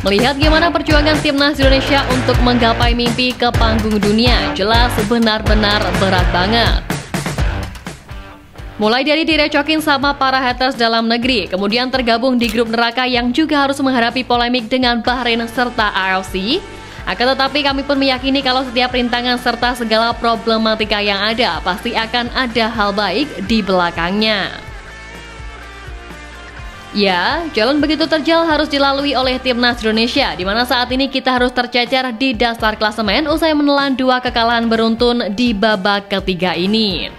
Melihat gimana perjuangan timnas Indonesia untuk menggapai mimpi ke panggung dunia, jelas benar-benar berat banget. Mulai dari direcokin sama para haters dalam negeri, kemudian tergabung di grup neraka yang juga harus menghadapi polemik dengan Bahrain serta AFC. Akan tetapi kami pun meyakini kalau setiap rintangan serta segala problematika yang ada, pasti akan ada hal baik di belakangnya. Ya, jalan begitu terjal harus dilalui oleh timnas Indonesia, di mana saat ini kita harus tercecer di dasar klasemen usai menelan 2 kekalahan beruntun di babak ketiga ini.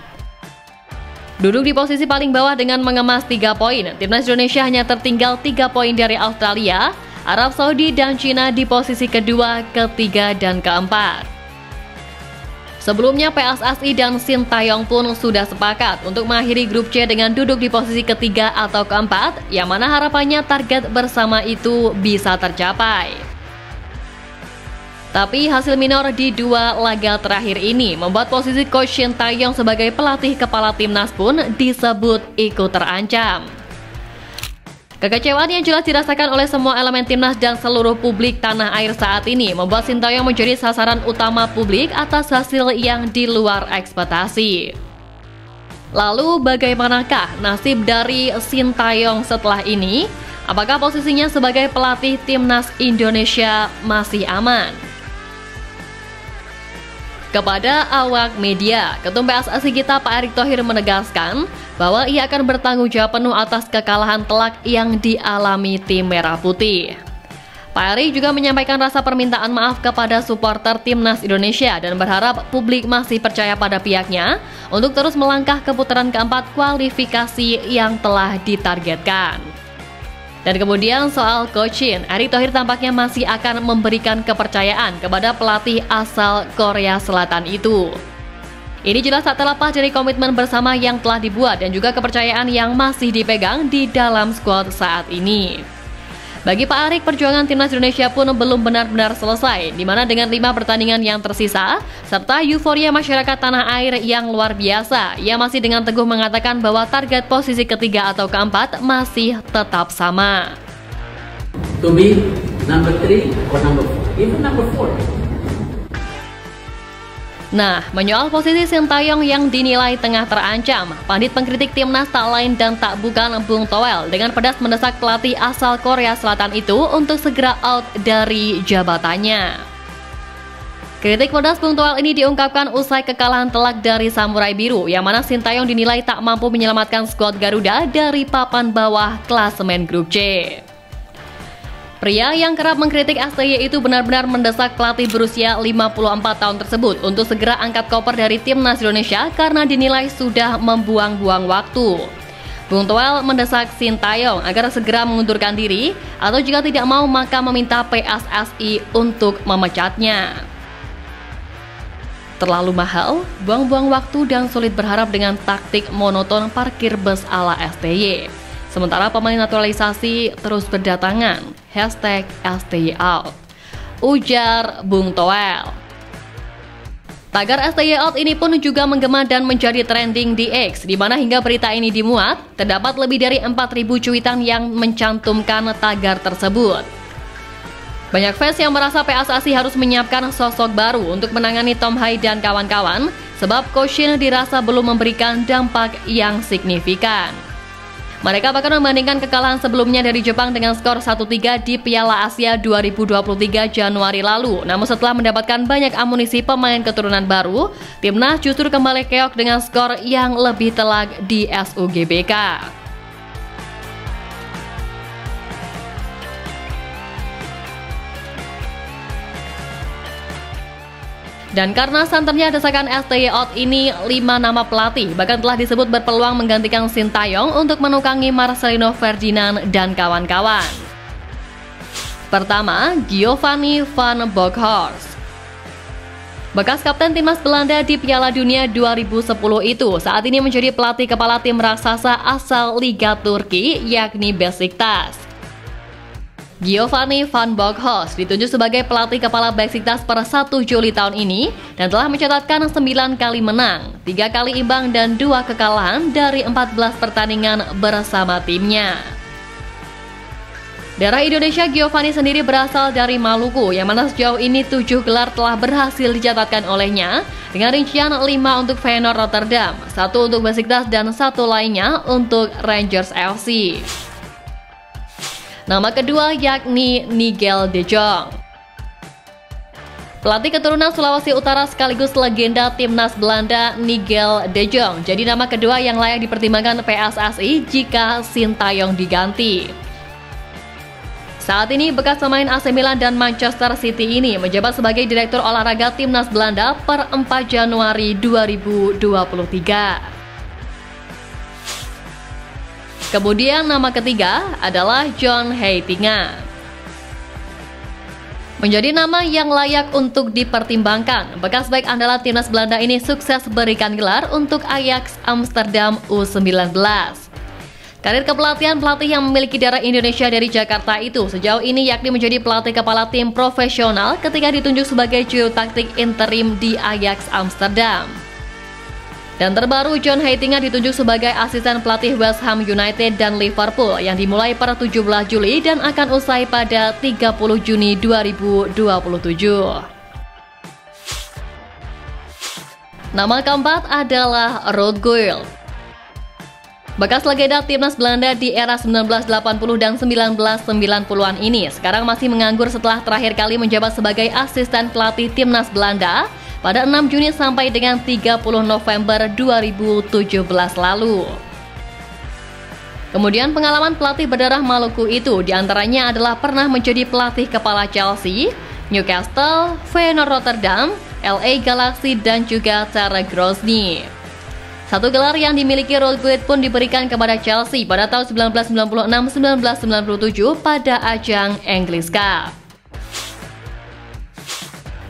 Duduk di posisi paling bawah dengan mengemas 3 poin, timnas Indonesia hanya tertinggal 3 poin dari Australia, Arab Saudi, dan Cina di posisi kedua, ketiga, dan keempat. Sebelumnya PSSI dan Sintayong pun sudah sepakat untuk mengakhiri grup C dengan duduk di posisi ketiga atau keempat, yang mana harapannya target bersama itu bisa tercapai. Tapi hasil minor di 2 laga terakhir ini membuat posisi Coach Sintayong sebagai pelatih kepala timnas pun disebut ikut terancam. Kekecewaan yang jelas dirasakan oleh semua elemen timnas dan seluruh publik tanah air saat ini membuat Sintayong menjadi sasaran utama publik atas hasil yang di luar ekspektasi. Lalu bagaimanakah nasib dari Sintayong setelah ini? Apakah posisinya sebagai pelatih timnas Indonesia masih aman? Kepada awak media, Ketum PSSI kita Pak Erick Thohir menegaskan bahwa ia akan bertanggung jawab penuh atas kekalahan telak yang dialami tim Merah Putih. Pak Erick juga menyampaikan rasa permintaan maaf kepada supporter timnas Indonesia dan berharap publik masih percaya pada pihaknya untuk terus melangkah ke putaran keempat kualifikasi yang telah ditargetkan. Dan kemudian soal coaching, Erick Thohir tampaknya masih akan memberikan kepercayaan kepada pelatih asal Korea Selatan itu. Ini jelas tak terlepas dari komitmen bersama yang telah dibuat dan juga kepercayaan yang masih dipegang di dalam skuad saat ini. Bagi Pak Erick, perjuangan timnas Indonesia pun belum benar-benar selesai, di mana dengan 5 pertandingan yang tersisa, serta euforia masyarakat tanah air yang luar biasa, ia masih dengan teguh mengatakan bahwa target posisi ketiga atau keempat masih tetap sama. To be number 3 or number 4, even number 4. Nah, menyoal posisi Sintayong yang dinilai tengah terancam, pandit pengkritik timnas tak lain dan tak bukan Bung Toel dengan pedas mendesak pelatih asal Korea Selatan itu untuk segera out dari jabatannya. Kritik pedas Bung Toel ini diungkapkan usai kekalahan telak dari Samurai Biru, yang mana Sintayong dinilai tak mampu menyelamatkan skuad Garuda dari papan bawah klasemen grup C. Pria yang kerap mengkritik STY itu benar-benar mendesak pelatih berusia 54 tahun tersebut untuk segera angkat koper dari timnas Indonesia karena dinilai sudah membuang-buang waktu. Bung Toel mendesak Sintayong agar segera mengundurkan diri atau jika tidak mau maka meminta PSSI untuk memecatnya. Terlalu mahal, buang-buang waktu dan sulit berharap dengan taktik monoton parkir bus ala STY. Sementara pemain naturalisasi terus berdatangan, #STYOut, ujar Bung Toel. Tagar STYOut ini pun juga menggema dan menjadi trending di X, di mana hingga berita ini dimuat, terdapat lebih dari 4.000 cuitan yang mencantumkan tagar tersebut. Banyak fans yang merasa PSSI harus menyiapkan sosok baru untuk menangani Tom Hai dan kawan-kawan, sebab Coach Shin dirasa belum memberikan dampak yang signifikan. Mereka bahkan membandingkan kekalahan sebelumnya dari Jepang dengan skor 1-3 di Piala Asia 2023 Januari lalu. Namun setelah mendapatkan banyak amunisi pemain keturunan baru, timnas justru kembali keok dengan skor yang lebih telak di SUGBK. Dan karena santernya desakan STYOut ini, 5 nama pelatih bahkan telah disebut berpeluang menggantikan Sintayong untuk menukangi Marcelino Ferdinand dan kawan-kawan. Pertama, Giovanni van Bronckhorst. Bekas kapten timnas Belanda di Piala Dunia 2010 itu saat ini menjadi pelatih kepala tim raksasa asal Liga Turki yakni Besiktas. Giovanni van Bronckhorst ditunjuk sebagai pelatih kepala Besiktas per 1 Juli tahun ini dan telah mencatatkan 9 kali menang, 3 kali imbang dan 2 kekalahan dari 14 pertandingan bersama timnya. Darah Indonesia Giovanni sendiri berasal dari Maluku, yang mana sejauh ini 7 gelar telah berhasil dicatatkan olehnya, dengan rincian 5 untuk Feyenoord Rotterdam, 1 untuk Besiktas, dan 1 lainnya untuk Rangers FC. Nama kedua yakni Nigel de Jong. Pelatih keturunan Sulawesi Utara sekaligus legenda timnas Belanda Nigel de Jong jadi nama kedua yang layak dipertimbangkan PSSI jika Sintayong diganti. Saat ini bekas pemain AC Milan dan Manchester City ini menjabat sebagai Direktur Olahraga Timnas Belanda per 4 Januari 2023. Kemudian nama ketiga adalah John Heitinga. Menjadi nama yang layak untuk dipertimbangkan. Bekas back andalan Timnas Belanda ini sukses berikan gelar untuk Ajax Amsterdam U19. Karir kepelatihan pelatih yang memiliki darah Indonesia dari Jakarta itu sejauh ini yakni menjadi pelatih kepala tim profesional ketika ditunjuk sebagai juru taktik interim di Ajax Amsterdam. Dan terbaru John Heitinga ditunjuk sebagai asisten pelatih West Ham United dan Liverpool yang dimulai per 17 Juli dan akan usai pada 30 Juni 2027. Nama keempat adalah Ruud Gullit. Bekas legenda timnas Belanda di era 1980 dan 1990-an ini sekarang masih menganggur setelah terakhir kali menjabat sebagai asisten pelatih timnas Belanda pada 6 Juni sampai dengan 30 November 2017 lalu. Kemudian pengalaman pelatih berdarah Maluku itu diantaranya adalah pernah menjadi pelatih kepala Chelsea, Newcastle, Feyenoord Rotterdam, LA Galaxy, dan juga Stade Grozny. Satu gelar yang dimiliki Ruud Gullit pun diberikan kepada Chelsea pada tahun 1996-1997 pada ajang English Cup.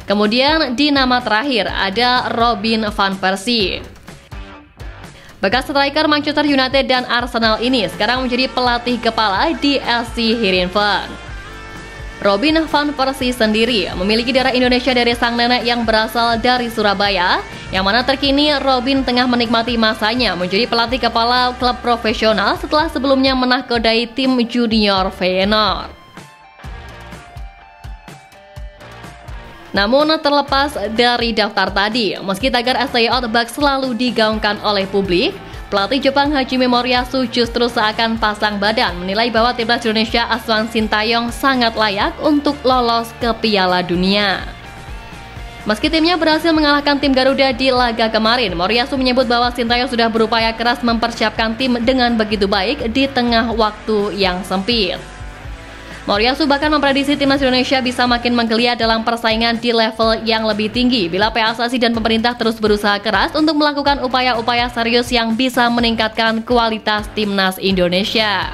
Kemudian di nama terakhir ada Robin van Persie. Bekas striker Manchester United dan Arsenal ini sekarang menjadi pelatih kepala di SC Heerenveen. Robin van Persie sendiri memiliki darah Indonesia dari sang nenek yang berasal dari Surabaya, yang mana terkini Robin tengah menikmati masanya menjadi pelatih kepala klub profesional setelah sebelumnya menahkodai tim junior Feyenoord. Namun terlepas dari daftar tadi, meski tagar STY Outback selalu digaungkan oleh publik, pelatih Jepang Hajime Moriyasu justru seakan pasang badan menilai bahwa timnas Indonesia asuhan Sintayong sangat layak untuk lolos ke Piala Dunia. Meski timnya berhasil mengalahkan tim Garuda di laga kemarin, Moriyasu menyebut bahwa Sintayong sudah berupaya keras mempersiapkan tim dengan begitu baik di tengah waktu yang sempit. Moriyasu bahkan memprediksi timnas Indonesia bisa makin menggeliat dalam persaingan di level yang lebih tinggi bila PSSI dan pemerintah terus berusaha keras untuk melakukan upaya-upaya serius yang bisa meningkatkan kualitas timnas Indonesia.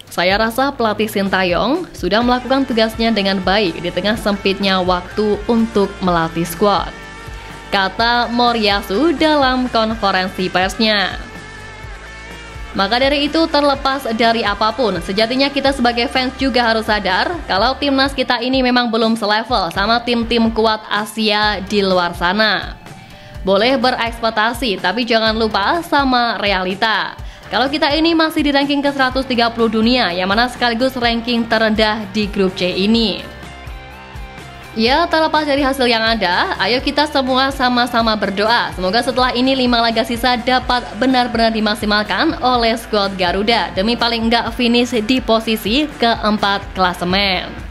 Saya rasa pelatih Sintayong sudah melakukan tugasnya dengan baik di tengah sempitnya waktu untuk melatih skuad, kata Moriyasu dalam konferensi persnya. Maka dari itu, terlepas dari apapun, sejatinya kita sebagai fans juga harus sadar kalau timnas kita ini memang belum selevel sama tim-tim kuat Asia di luar sana. Boleh berekspektasi, tapi jangan lupa sama realita. Kalau kita ini masih di ranking ke 130 dunia, yang mana sekaligus ranking terendah di grup C ini. Ya, terlepas dari hasil yang ada, ayo kita semua sama-sama berdoa. Semoga setelah ini 5 laga sisa dapat benar-benar dimaksimalkan oleh skuad Garuda demi paling enggak finish di posisi keempat klasemen.